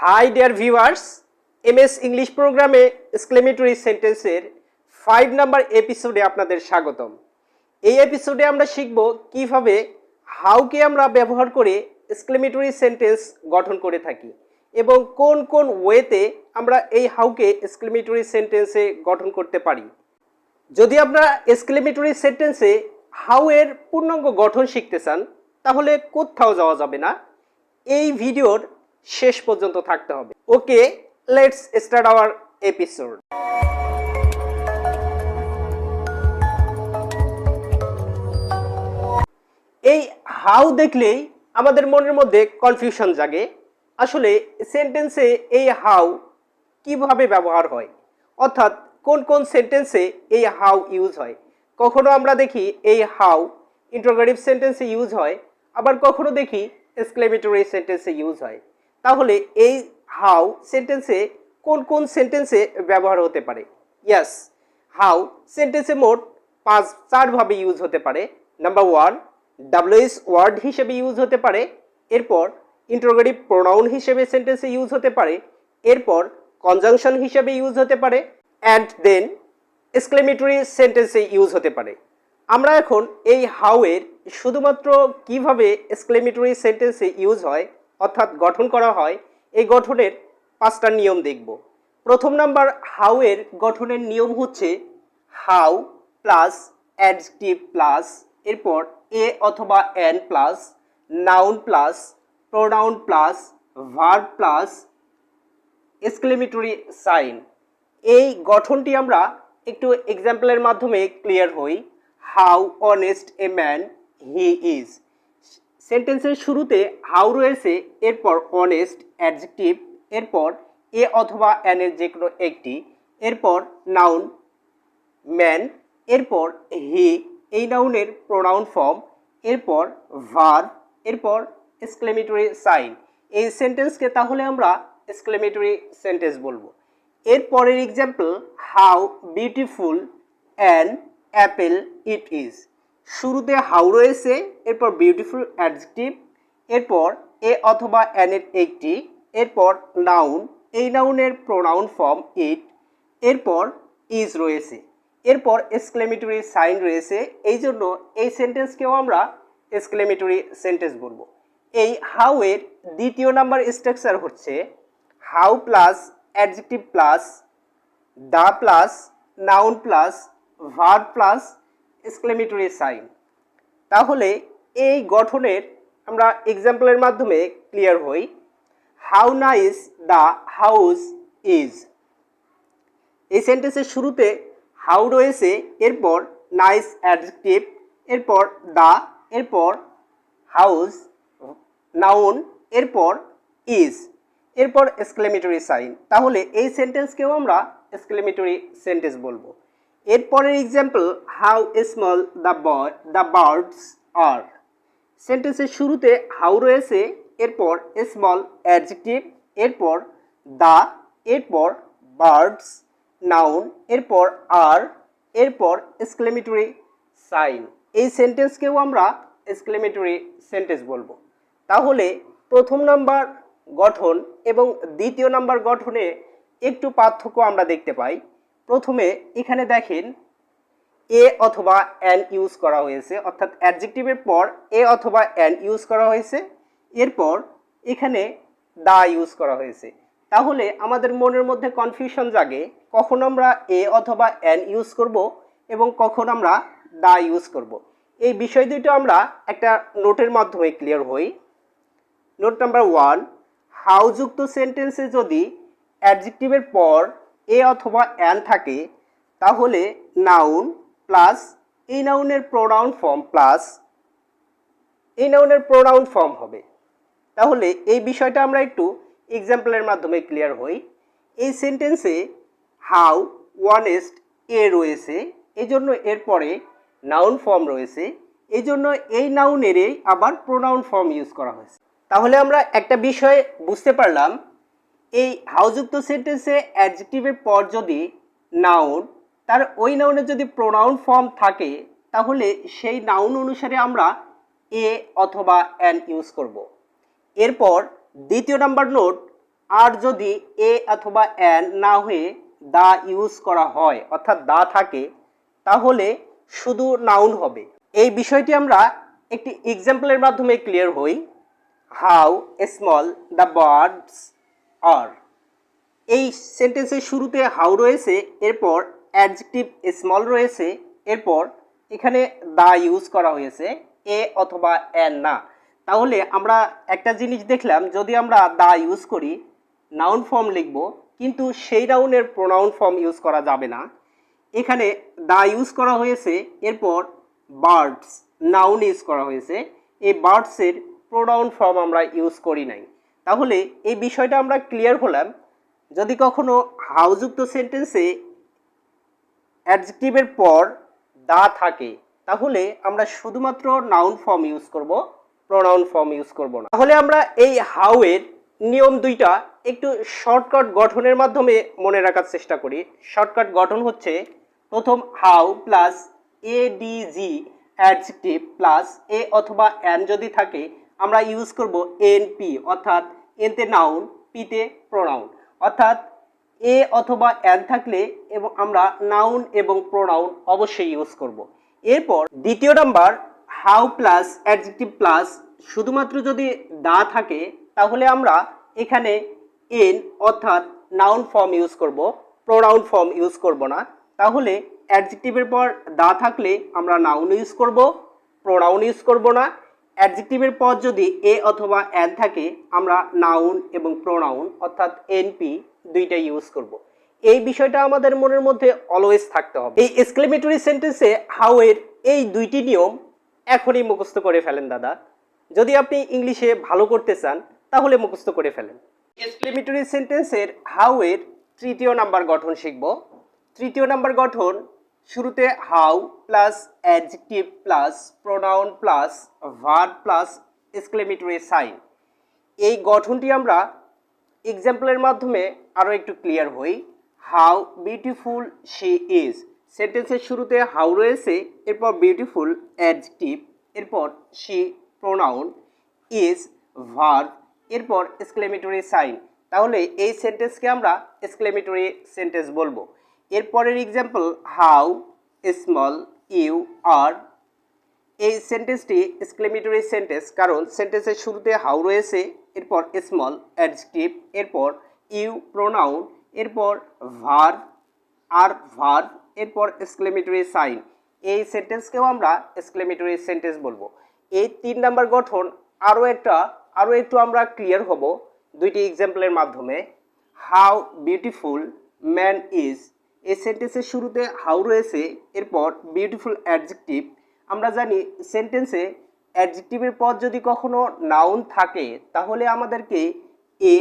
High dear viewers, MS English প্রোগ্রামে exclamatory সেন্টেন্সের 5 number এপিসোডে আপনাদের স্বাগতম। এই এপিসোডে আমরা শিখব কিভাবে হাউকে আমরা ব্যবহার করে এক্সক্লেমেটরি সেন্টেন্স গঠন করে থাকি এবং কোন কোন ওয়েতে আমরা এই হাউকে এক্সক্লেমেটরি সেন্টেন্সে গঠন করতে পারি। যদি আপনারা এক্সক্লেমেটরি সেন্টেন্সে হাউ এর পূর্ণাঙ্গ গঠন শিখতে চান তাহলে কোথাও যাওয়া যাবে না, এই ভিডিওর শেষ পর্যন্ত থাকতে হবে। ওকে, লেটস স্টার্ট আওয়ার এপিসোড। এই হাউ দেখলেই আমাদের মনের মধ্যে কনফিউশন জাগে। আসলে সেন্টেন্সে এই হাউ কিভাবে ব্যবহার হয়, অর্থাৎ কোন কোন সেন্টেন্সে এই হাউ ইউজ হয়। কখনো আমরা দেখি এই হাউ ইন্টারোগেটিভ সেন্টেন্সে ইউজ হয়, আবার কখনো দেখি এক্সক্লেমেটরি সেন্টেন্সে ইউজ হয়। তাহলে এই হাউ সেন্টেন্সে কোন কোন সেন্টেন্সে ব্যবহার হতে পারে? ইয়েস, হাউ সেন্টেন্সে মোট 4 ভাবে ইউজ হতে পারে। নাম্বার 1, ডাব্লিউএস ওয়ার্ড হিসেবে ইউজ হতে পারে। এরপর ইন্টারোগেটিভ প্রোনাউন হিসেবে সেন্টেন্সে ইউজ হতে পারে। এরপর কনজাংশন হিসেবে ইউজ হতে পারে, অ্যান্ড দেন এক্সক্লেমেটরি সেন্টেন্সে ইউজ হতে পারে। আমরা এখন এই হাউ এর শুধুমাত্র কিভাবে এক্সক্লেমেটরি সেন্টেন্সে ইউজ হয় অর্থাৎ গঠন করা হয় এই গঠনের 5টা নিয়ম দেখব। প্রথম নাম্বার হাউ এর গঠনের নিয়ম হচ্ছে হাউ প্লাস অ্যাডজেক্টিভ প্লাস এরপর এ অথবা an plus noun plus pronoun plus verb plus exclamatory sign. এই গঠনটি আমরা একটু এক্সাম্পলের মাধ্যমে ক্লিয়ার হই। How honest a man he is. সেন্টেন্সের শুরুতে হাউ রয়েছে, এরপর অনেস্ট অ্যাডজেক্টিভ, এরপর এ অথবা এন এর যে কোনো একটি, এরপর নাউন ম্যান, এরপর হি এই নাউনের প্রোনাউন ফর্ম, এরপর ভার্ব, এরপর এক্সক্লেমেটরি সাইন। এই সেন্টেন্সকে তাহলে আমরা এক্সক্লেমেটরি সেন্টেন্স বলবো। এরপরের example how beautiful an Apple it is. শুরুতে হাউ রয়েছে, এরপর বিউটিফুল অ্যাডজেক্টিভ, এরপর এ অথবা এন এর একটি, এরপর নাউন এই নাউনের প্রোনাউন ফর্ম ইট, এরপর ইজ রয়েছে, এরপর এক্সক্লেমেটরি সাইন রয়েছে। এই জন্য এই সেন্টেন্সকেও আমরা এক্সক্লেমেটরি সেন্টেন্স বলবো। এই হাউ এর দ্বিতীয় নাম্বার স্ট্রাকচার হচ্ছে how plus adjective plus the plus noun plus verb plus exclamatory sign. তাহলে এই গঠনের আমরা এক্সাম্পলের মাধ্যমে ক্লিয়ার হই। How nice the house is. এই সেন্টেন্সের শুরুতে হাউ রয়েছে, এরপর নাইস অ্যাডজেক্টিভ, এরপর দা, এরপর হাউস নাউন, এরপর ইজ, এরপর এক্সক্লেমেটরি সাইন। তাহলে এই সেন্টেন্সকেও আমরা এক্সক্লেমেটরি সেন্টেন্স বলবো। এরপরের example how small the birds আর। সেন্টেন্সের শুরুতে হাউ রয়েছে, এরপর স্মল অ্যাডজেক্টিভ, এরপর দা, এরপর বার্ডস নাউন, এরপর আর, এরপর এক্সক্লেমেটরি সাইন। এই সেন্টেন্সকেও আমরা এক্সক্লেমেটরি সেন্টেন্স বলবো। তাহলে প্রথম নাম্বার গঠন এবং দ্বিতীয় নাম্বার গঠনে একটু পার্থক্য আমরা দেখতে পাই। প্রথমে এখানে দেখেন এ অথবা এন ইউজ করা হয়েছে, অর্থাৎ অ্যাডজেক্টিভের পর এ অথবা এন ইউজ করা হয়েছে, এরপর এখানে দা ইউজ করা হয়েছে। তাহলে আমাদের মনের মধ্যে কনফিউশন জাগে, কখন আমরা এ অথবা এন ইউজ করব এবং কখন আমরা দা ইউজ করব। এই বিষয় দুটো আমরা একটা নোটের মাধ্যমে ক্লিয়ার হই। নোট নাম্বার 1, হাউ যুক্ত সেন্টেন্সে যদি অ্যাডজেক্টিভের পর এ অথবা এন থাকে তাহলে নাউন প্লাস এই নাউনের প্রোনাউন ফর্ম প্লাস এই নাউনের প্রোনাউন ফর্ম হবে। তাহলে এই বিষয়টা আমরা একটু এক্সাম্পলের মাধ্যমে ক্লিয়ার হই। এই সেন্টেন্সে হাউ অনেস্ট এ রয়েছে, এই জন্য এরপরে নাউন ফর্ম রয়েছে, এই জন্য এই নাউনেরই আবার প্রোনাউন ফর্ম ইউজ করা হয়েছে। তাহলে আমরা একটা বিষয় বুঝতে পারলাম, এই হাউযুক্ত সেন্টেন্সে অ্যাডজেক্টিভের পর যদি নাউন, তার ওই নাউনের যদি প্রোনাউন ফর্ম থাকে তাহলে সেই নাউন অনুসারে আমরা এ অথবা এন ইউজ করব। এরপর দ্বিতীয় নাম্বার নোট, আর যদি এ অথবা অ্যান না হয়ে দা ইউজ করা হয় অর্থাৎ দা থাকে তাহলে শুধু নাউন হবে। এই বিষয়টি আমরা একটি এক্সাম্পলের মাধ্যমে ক্লিয়ার হই। হাউ স্মল দ্য বার্ডস আর। এই সেন্টেন্সের শুরুতে হাউ রয়েছে, এরপর অ্যাডজেক্টিভ স্মল রয়েছে, এরপর এখানে দা ইউজ করা হয়েছে, এ অথবা অ্যান না। তাহলে আমরা একটা জিনিস দেখলাম, যদি আমরা দা ইউজ করি নাউন ফর্ম লিখব, কিন্তু সেই নাউনের প্রোনাউন ফর্ম ইউজ করা যাবে না। এখানে দা ইউজ করা হয়েছে, এরপর বার্ডস নাউন ইউজ করা হয়েছে, এই বার্ডসের প্রোনাউন ফর্ম আমরা ইউজ করি নাই। তাহলে এই বিষয়টা আমরা ক্লিয়ার হলাম। যদি কখনো হাউযুক্ত সেন্টেন্সে অ্যাডজেক্টিভের পর দা থাকে তাহলে আমরা শুধুমাত্র নাউন ফর্ম ইউজ করব, প্রোনাউন ফর্ম ইউজ করব না। তাহলে আমরা এই হাউ এর নিয়ম দুইটা একটু শর্টকাট গঠনের মাধ্যমে মনে রাখার চেষ্টা করি। শর্টকাট গঠন হচ্ছে, প্রথম how plus adj adjective plus a অথবা অ্যান যদি থাকে আমরা ইউজ করব এনপি, অর্থাৎ এনতে নাউন, পিতে প্রোনাউন, অর্থাৎ এ অথবা অ্যান থাকলে এবং আমরা নাউন এবং প্রোনাউন অবশ্যই ইউজ করব। এরপর দ্বিতীয় number how plus adjective plus শুধুমাত্র যদি দা থাকে তাহলে আমরা এখানে এন অর্থাৎ নাউন ফর্ম ইউজ করব, প্রোনাউন ফর্ম ইউজ করব না। তাহলে অ্যাডজেক্টিভের পর দা থাকলে আমরা নাউন ইউজ করব, প্রোনাউন ইউজ করব না। অ্যাডজেক্টিভের পর যদি এ অথবা অ্যান থাকে আমরা নাউন এবং প্রোনাউন অর্থাৎ এনপি দুইটাই ইউজ করব। এই বিষয়টা আমাদের মনের মধ্যে অলওয়েজ থাকতে হবে। এই এক্সক্লেমেটরি সেন্টেন্সে হাউ এর এই দুইটি নিয়ম এখনই মুখস্থ করে ফেলেন দাদা। যদি আপনি ইংলিশে ভালো করতে চান তাহলে মুখস্থ করে ফেলেন। এক্সক্লেমেটরি সেন্টেন্সের হাউ এর তৃতীয় নাম্বার গঠন শিখব। তৃতীয় নাম্বার গঠন, শুরুতে how plus adjective plus pronoun plus verb plus exclamatory sign. এই গঠনটি আমরা এক্সাম্পলের মাধ্যমে আরও একটু ক্লিয়ার হই। হাউ বিউটিফুল শি ইজ, সেন্টেন্সের শুরুতে হাউ রয়েছে, এরপর বিউটিফুল অ্যাডজেক্টিভ, এরপর শি প্রোনাউন, ইজ ভার্ব, এরপর এক্সক্লেমেটরি সাইন। তাহলে এই সেন্টেন্সকে আমরা এক্সক্লেমেটরি সেন্টেন্স বলবো। এরপরের example how small you are. এই সেন্টেন্সটি এক্সক্লেমেটরি সেন্টেন্স, কারণ সেন্টেন্সের শুরুতে হাউ রয়েছে, এরপর স্মল অ্যাডজেক্টিভ, এরপর ইউ প্রোনাউন, এরপর ভার্ব আর ভার্ব, এরপর এক্সক্লেমেটরি সাইন। এই সেন্টেন্সকেও আমরা এক্সক্লেমেটরি সেন্টেন্স বলবো। এই তিন নাম্বার গঠন আরও একটু আমরা ক্লিয়ার হব দুইটি এক্সাম্পলের মাধ্যমে। হাউ বিউটিফুল ম্যান ইজ, এই সেন্টেন্সের শুরুতে হাউ রয়েছে, এরপর বিউটিফুল অ্যাডজেক্টিভ। আমরা জানি সেন্টেন্সে অ্যাডজেক্টিভের পর যদি কখনো নাউন থাকে তাহলে আমাদেরকে এ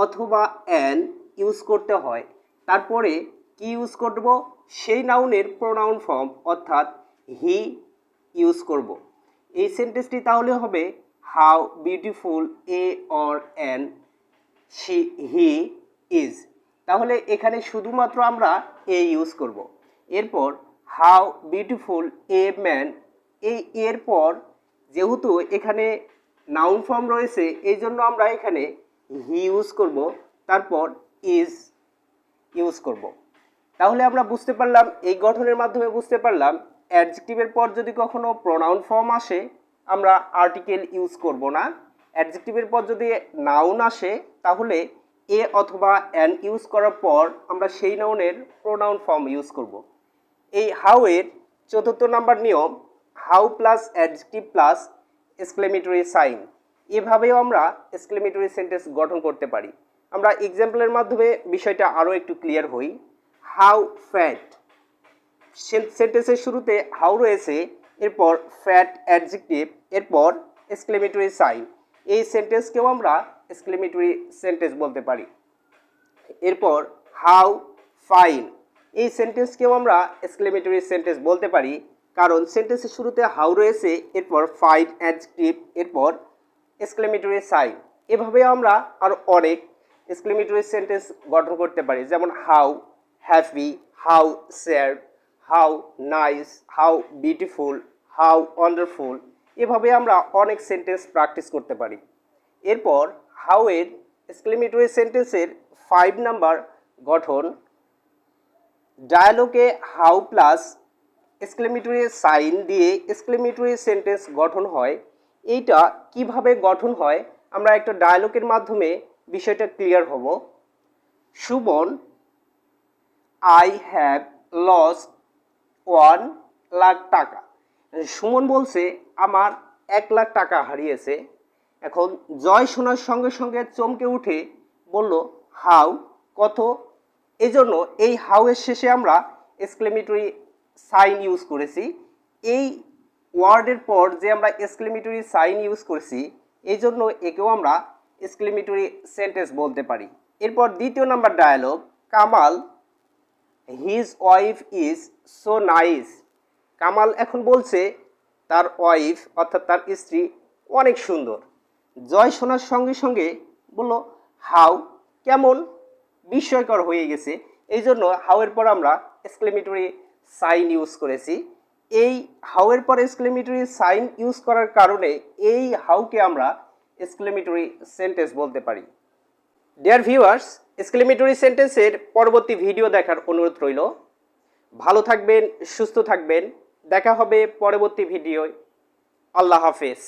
অথবা অ্যান ইউজ করতে হয়। তারপরে কি ইউজ করব, সেই নাউনের প্রোনাউন ফর্ম অর্থাৎ হি ইউজ করব। এই সেন্টেন্সটি তাহলে হবে how beautiful a or an he is. তাহলে এখানে শুধুমাত্র আমরা এ ইউজ করব। এরপর হাউ বিউটিফুল এ ম্যান, এই এর পর যেহেতু এখানে নাউন ফর্ম রয়েছে এই জন্য আমরা এখানে হি ইউজ করব, তারপর ইজ ইউজ করব। তাহলে আমরা বুঝতে পারলাম, এই গঠনের মাধ্যমে বুঝতে পারলাম অ্যাডজেক্টিভের পর যদি কখনো প্রোনাউন ফর্ম আসে আমরা আর্টিকেল ইউজ করব না। অ্যাডজেক্টিভের পর যদি নাউন আসে তাহলে এ অথবা অ্যান ইউজ করার পর আমরা সেই নাউনের প্রোনাউন ফর্ম ইউজ করব। এই হাউ এর চতুর্থ নাম্বার নিয়ম, how plus adjective plus exclamatory sign. এভাবেও আমরা এক্সক্লেমেটরি সেন্টেন্স গঠন করতে পারি। আমরা এক্সাম্পলের মাধ্যমে বিষয়টা আরও একটু ক্লিয়ার হই। হাউ ফ্যাট, সেন্টেন্সের শুরুতে হাউ রয়েছে, এরপর ফ্যাট অ্যাডজেক্টিভ, এরপর এক্সক্লেমেটরি সাইন। এই সেন্টেন্সকেও আমরা এক্সক্লেমেটরি সেন্টেন্স বলতে পারি। এরপর হাউ ফাইন, এই সেন্টেন্সকেও আমরা এক্সক্লেমেটরি সেন্টেন্স বলতে পারি, কারণ সেন্টেন্সের শুরুতে হাউ রয়েছে, এরপর ফাইন অ্যাডজেক্টিভ, এরপর এক্সক্লেমেটরি সাইন। এভাবে আমরা আরও অনেক এক্সক্লেমেটরি সেন্টেন্স গঠন করতে পারি, যেমন how happy, how sad, how nice, how beautiful, how wonderful. এভাবে আমরা অনেক সেন্টেন্স প্র্যাকটিস করতে পারি। এরপর হাউ এর এক্সক্লেমেটরি সেন্টেন্সের 5 নাম্বার গঠন। ডায়ালগে হাউ প্লাস এক্সক্লেমেটরি সাইন দিয়ে এক্সক্লেমেটরি সেন্টেন্স গঠন হয়। এইটা কিভাবে গঠন হয় আমরা একটা ডায়ালগের মাধ্যমে বিষয়টা ক্লিয়ার হব। Shovan, I have lost 1 lakh টাকা। সুমন বলছে আমার 1 লাখ টাকা হারিয়েছে। এখন জয় শোনার সঙ্গে সঙ্গে চমকে উঠে বলল হাউ, কত। এই জন্য এই হাউ এর শেষে আমরা এক্সক্লেমেটরি সাইন ইউজ করেছি। এই ওয়ার্ডের পর যে আমরা এক্সক্লেমেটরি সাইন ইউজ করেছি এই জন্য একেও আমরা এক্সক্লেমেটরি সেন্টেন্স বলতে পারি। এরপর দ্বিতীয় number dialogue, Kamal, his wife is so nice. Kamal এখন বলছে তার ওয়াইফ অর্থাৎ তার স্ত্রী অনেক সুন্দর। জয় শোনার সঙ্গে সঙ্গে বলল হাউ, কেমন, বিস্ময়কর হয়ে গেছে। এই জন্য হাউয়ের পর আমরা এক্সক্লেমেটরি সাইন ইউজ করেছি। এই হাউয়ের পর এক্সক্লেমেটরি সাইন ইউজ করার কারণে এই হাউকে আমরা এক্সক্লেমেটরি সেন্টেন্স বলতে পারি। ডিয়ার ভিউয়ার্স, এক্সক্লেমেটরি সেন্টেন্সের পরবর্তী ভিডিও দেখার অনুরোধ রইল। ভালো থাকবেন, সুস্থ থাকবেন। দেখা হবে পরবর্তী ভিডিওয়। আল্লাহ হাফেজ।